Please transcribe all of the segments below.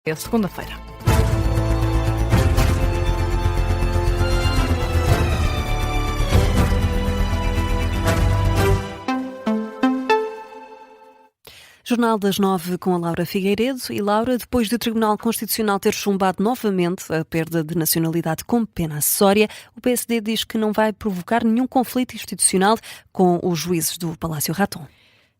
É segunda-feira. Jornal das 9 com a Laura Figueiredo. E Laura, depois do Tribunal Constitucional ter chumbado novamente a perda de nacionalidade como pena acessória, o PSD diz que não vai provocar nenhum conflito institucional com os juízes do Palácio Raton.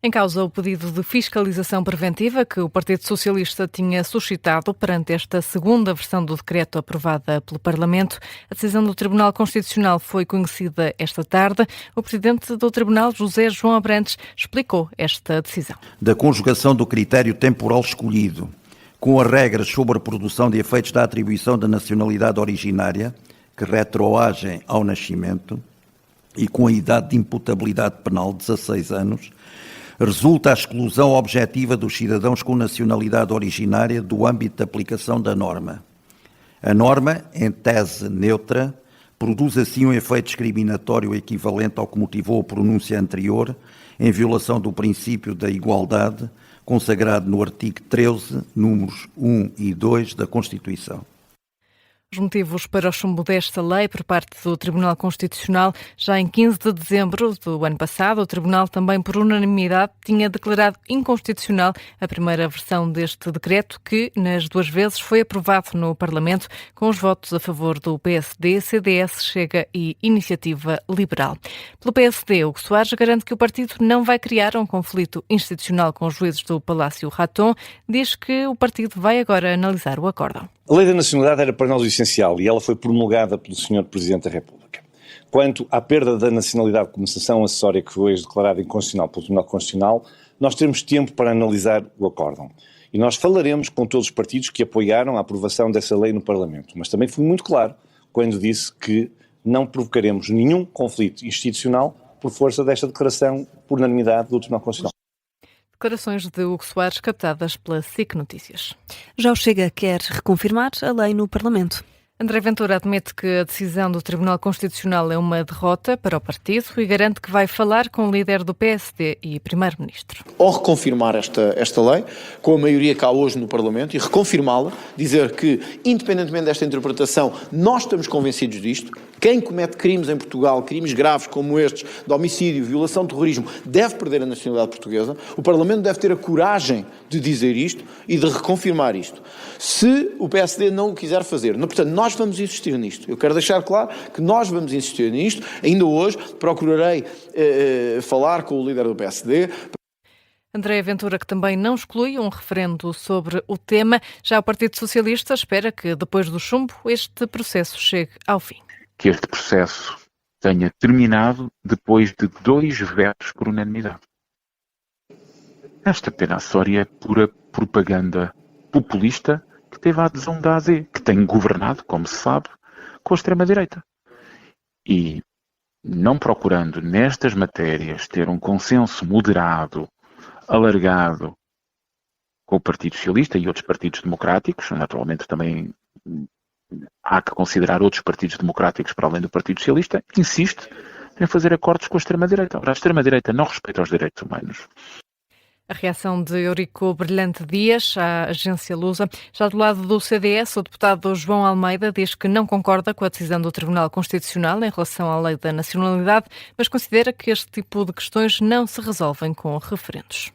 Em causa o pedido de fiscalização preventiva que o Partido Socialista tinha suscitado perante esta segunda versão do decreto aprovada pelo Parlamento. A decisão do Tribunal Constitucional foi conhecida esta tarde. O presidente do Tribunal, José João Abrantes, explicou esta decisão. Da conjugação do critério temporal escolhido com as regras sobre a produção de efeitos da atribuição da nacionalidade originária, que retroagem ao nascimento, e com a idade de imputabilidade penal, 16 anos, resulta a exclusão objetiva dos cidadãos com nacionalidade originária do âmbito de aplicação da norma. A norma, em tese neutra, produz assim um efeito discriminatório equivalente ao que motivou a pronúncia anterior, em violação do princípio da igualdade, consagrado no artigo 13, números 1 e 2 da Constituição. Os motivos para o chumbo desta lei por parte do Tribunal Constitucional: já em 15 de dezembro do ano passado, o Tribunal também por unanimidade tinha declarado inconstitucional a primeira versão deste decreto, que nas duas vezes foi aprovado no Parlamento com os votos a favor do PSD, CDS, Chega e Iniciativa Liberal. Pelo PSD, Hugo Soares garante que o partido não vai criar um conflito institucional com os juízes do Palácio Raton. Diz que o partido vai agora analisar o acórdão. A lei da nacionalidade era para nós o essencial e ela foi promulgada pelo Sr. Presidente da República. Quanto à perda da nacionalidade como sanção acessória que foi declarada inconstitucional pelo Tribunal Constitucional, nós teremos tempo para analisar o acórdão. E nós falaremos com todos os partidos que apoiaram a aprovação dessa lei no Parlamento. Mas também fui muito claro quando disse que não provocaremos nenhum conflito institucional por força desta declaração por unanimidade do Tribunal Constitucional. Declarações de Hugo Soares captadas pela SIC Notícias. Já o Chega quer reconfirmar a lei no Parlamento. André Ventura admite que a decisão do Tribunal Constitucional é uma derrota para o partido e garante que vai falar com o líder do PSD e primeiro-ministro. Ao reconfirmar esta lei, com a maioria cá hoje no Parlamento, e reconfirmá-la, dizer que, independentemente desta interpretação, nós estamos convencidos disto. Quem comete crimes em Portugal, crimes graves como estes, de homicídio, violação, terrorismo, deve perder a nacionalidade portuguesa. O Parlamento deve ter a coragem de dizer isto e de reconfirmar isto. Se o PSD não o quiser fazer, portanto, nós vamos insistir nisto. Eu quero deixar claro que nós vamos insistir nisto. Ainda hoje procurarei falar com o líder do PSD. André Ventura, que também não exclui um referendo sobre o tema. Já o Partido Socialista espera que, depois do chumbo, este processo chegue ao fim. Que este processo tenha terminado depois de 2 vetos por unanimidade. Esta pena acessória é pura propaganda populista que teve a adesão da AD, que tem governado, como se sabe, com a extrema-direita. E não procurando nestas matérias ter um consenso moderado, alargado com o Partido Socialista e outros partidos democráticos, naturalmente também há que considerar outros partidos democráticos para além do Partido Socialista, insiste em fazer acordos com a extrema-direita. Ora, a extrema-direita não respeita os direitos humanos. A reação de Eurico Brilhante Dias à agência Lusa. Já do lado do CDS, o deputado João Almeida diz que não concorda com a decisão do Tribunal Constitucional em relação à lei da nacionalidade, mas considera que este tipo de questões não se resolvem com referendos.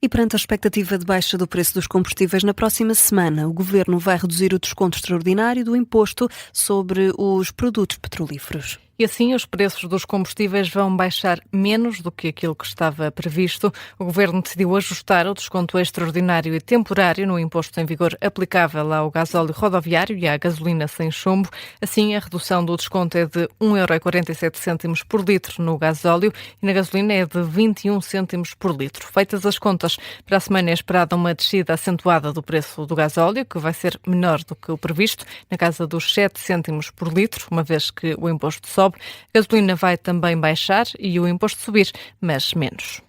E perante a expectativa de baixa do preço dos combustíveis, na próxima semana o Governo vai reduzir o desconto extraordinário do imposto sobre os produtos petrolíferos. E assim os preços dos combustíveis vão baixar menos do que aquilo que estava previsto. O Governo decidiu ajustar o desconto extraordinário e temporário no imposto em vigor aplicável ao gasóleo rodoviário e à gasolina sem chumbo. Assim, a redução do desconto é de 1,47€ por litro no gasóleo e na gasolina é de 21 cêntimos por litro. Feitas as contas, para a semana é esperada uma descida acentuada do preço do gasóleo, que vai ser menor do que o previsto, na casa dos 7 cêntimos por litro, uma vez que o imposto sobe. A gasolina vai também baixar e o imposto subir, mas menos.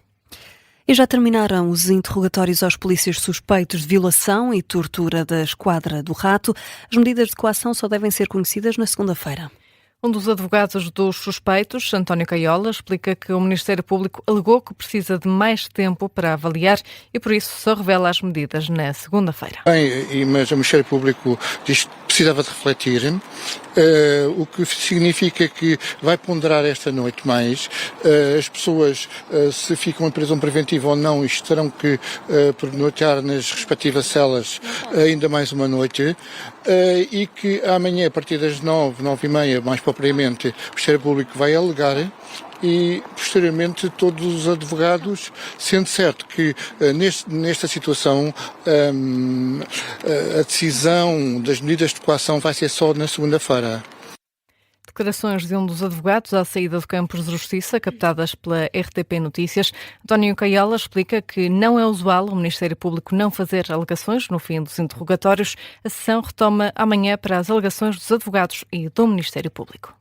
E já terminaram os interrogatórios aos polícias suspeitos de violação e tortura da Esquadra do Rato. As medidas de coação só devem ser conhecidas na segunda-feira. Um dos advogados dos suspeitos, António Caiola, explica que o Ministério Público alegou que precisa de mais tempo para avaliar e, por isso, só revela as medidas na segunda-feira. Mas o Ministério Público diz que precisava de refletir, o que significa que vai ponderar esta noite mais. As pessoas, se ficam em prisão preventiva ou não, isto terão que pernoitar nas respectivas celas ainda mais uma noite, e que amanhã, a partir das 9h30, mais propriamente, o Ministério Público vai alegar e, posteriormente, todos os advogados, sendo certo que nesta situação a decisão das medidas de coação vai ser só na segunda-feira. Declarações de um dos advogados à saída do Campos de Justiça, captadas pela RTP Notícias. António Caiola explica que não é usual o Ministério Público não fazer alegações no fim dos interrogatórios. A sessão retoma amanhã para as alegações dos advogados e do Ministério Público.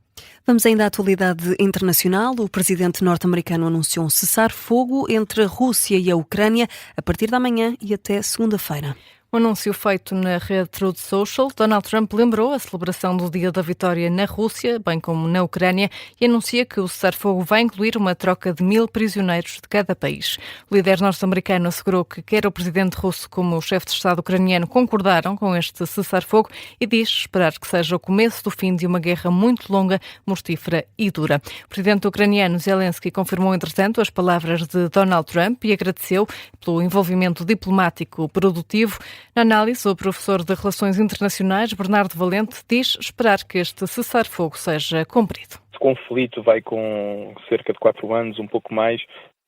Vamos ainda à atualidade internacional. O presidente norte-americano anunciou um cessar-fogo entre a Rússia e a Ucrânia a partir da manhã e até segunda-feira. Um anúncio feito na rede Truth Social, Donald Trump lembrou a celebração do Dia da Vitória na Rússia, bem como na Ucrânia, e anuncia que o cessar-fogo vai incluir uma troca de 1000 prisioneiros de cada país. O líder norte-americano assegurou que quer o presidente russo como o chefe de Estado ucraniano concordaram com este cessar-fogo e diz esperar que seja o começo do fim de uma guerra muito longa, mortífera e dura. O presidente ucraniano Zelensky confirmou, entretanto, as palavras de Donald Trump e agradeceu pelo envolvimento diplomático produtivo. Na análise, o professor de Relações Internacionais, Bernardo Valente, diz esperar que este cessar-fogo seja cumprido. O conflito vai com cerca de 4 anos, um pouco mais,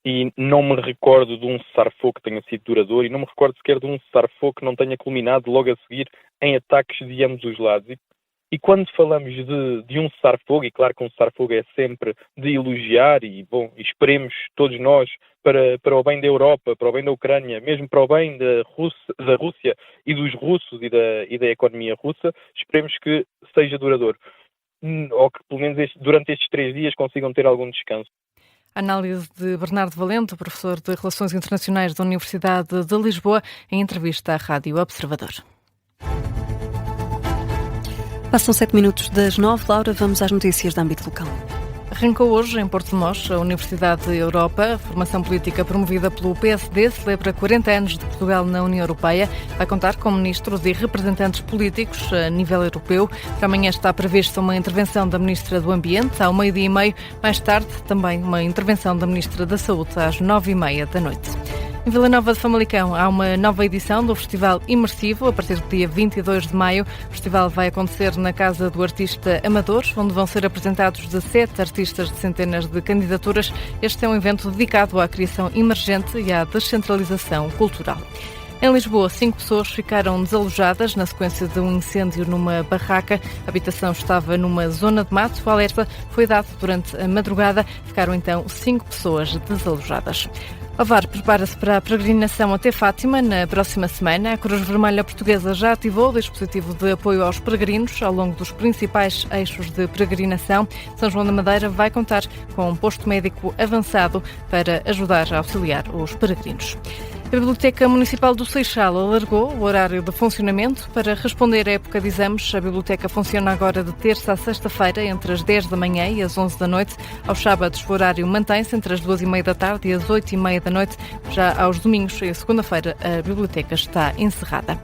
e não me recordo de um cessar-fogo que tenha sido duradouro e não me recordo sequer de um cessar-fogo que não tenha culminado logo a seguir em ataques de ambos os lados. E quando falamos de um cessar-fogo, e claro que um cessar-fogo é sempre de elogiar, e bom, esperemos todos nós para o bem da Europa, para o bem da Ucrânia, mesmo para o bem da Rússia e dos russos e da economia russa, esperemos que seja duradouro. Ou que pelo menos durante estes 3 dias consigam ter algum descanso. Análise de Bernardo Valente, professor de Relações Internacionais da Universidade de Lisboa, em entrevista à Rádio Observador. Passam 7 minutos das 9. Laura, vamos às notícias de âmbito local. Arrancou hoje, em Porto de Mós, a Universidade Europa. A formação política promovida pelo PSD celebra 40 anos de Portugal na União Europeia. Vai contar com ministros e representantes políticos a nível europeu. Para amanhã está prevista uma intervenção da Ministra do Ambiente, ao 12h30. Mais tarde, também uma intervenção da Ministra da Saúde, às 9h30 da noite. Em Vila Nova de Famalicão há uma nova edição do Festival Imersivo, a partir do dia 22 de maio. O festival vai acontecer na Casa do Artista Amador, onde vão ser apresentados 17 artistas de centenas de candidaturas. Este é um evento dedicado à criação emergente e à descentralização cultural. Em Lisboa, 5 pessoas ficaram desalojadas na sequência de um incêndio numa barraca. A habitação estava numa zona de mato. O alerta foi dado durante a madrugada. Ficaram então 5 pessoas desalojadas. O VAR prepara-se para a peregrinação até Fátima na próxima semana. A Cruz Vermelha Portuguesa já ativou o dispositivo de apoio aos peregrinos ao longo dos principais eixos de peregrinação. São João da Madeira vai contar com um posto médico avançado para ajudar a auxiliar os peregrinos. A Biblioteca Municipal do Seixal alargou o horário de funcionamento para responder à época de exames. A biblioteca funciona agora de terça a sexta-feira, entre as 10 da manhã e as 11 da noite. Aos sábados, o horário mantém-se entre as 2h30 da tarde e as 8h30 da noite. Já aos domingos e segunda-feira, a biblioteca está encerrada.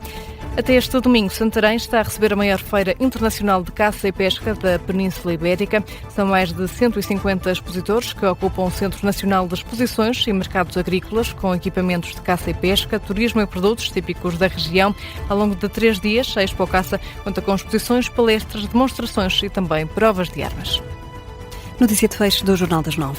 Até este domingo, Santarém está a receber a maior feira internacional de caça e pesca da Península Ibérica. São mais de 150 expositores que ocupam o Centro Nacional de Exposições e Mercados Agrícolas, com equipamentos de caça e pesca, turismo e produtos típicos da região. Ao longo de 3 dias, a Expo Caça conta com exposições, palestras, demonstrações e também provas de armas. Notícia de fecho do Jornal das 9.